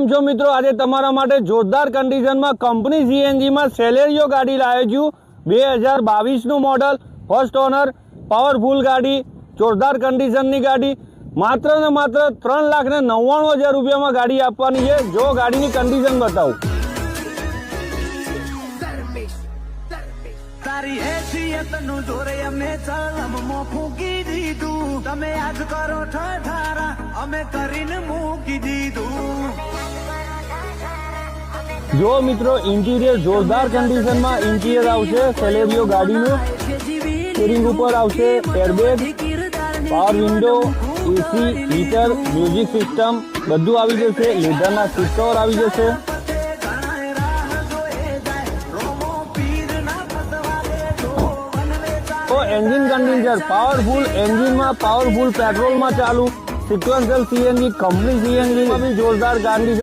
જો મિત્રો આજે તમારા માટે જોરદાર કન્ડિશનમાં કંપની સીએનજી માં સેલેરિયો ગાડી લાવ્યો છું 2022 નું મોડલ ફર્સ્ટ ઓનર પાવરફુલ ગાડી જોરદાર કન્ડિશનની ગાડી માત્ર ને માત્ર 3,99,000 રૂપિયામાં ગાડી આપવાની છે। જો ગાડીની કન્ડિશન બતાવું તારી હેસિયતનું જોરે અમે ચલમમાં ફૂંકી દીધું તમે આજ કરો ઠઠારા અમે કરીને મૂકી દીધું। જો મિત્રો ઇન્ટિરિયર જોરદાર કન્ડિશનમાં ઇન્ટિરિયર આવશે સેલેરિયો ગાડીનું સ્ટીરિંગ ઉપર આવશે airbag power window AC heater music system બધું આવી જશે લેધરના સીટ કવર આવી જશે। તો એન્જિન કન્ડિશન પાવરફુલ એન્જિનમાં પાવરફુલ પેટ્રોલમાં ચાલુ સિક્વન્શિયલ સીએનજી કંપની સીએનજી માં બી જોરદાર ગાડી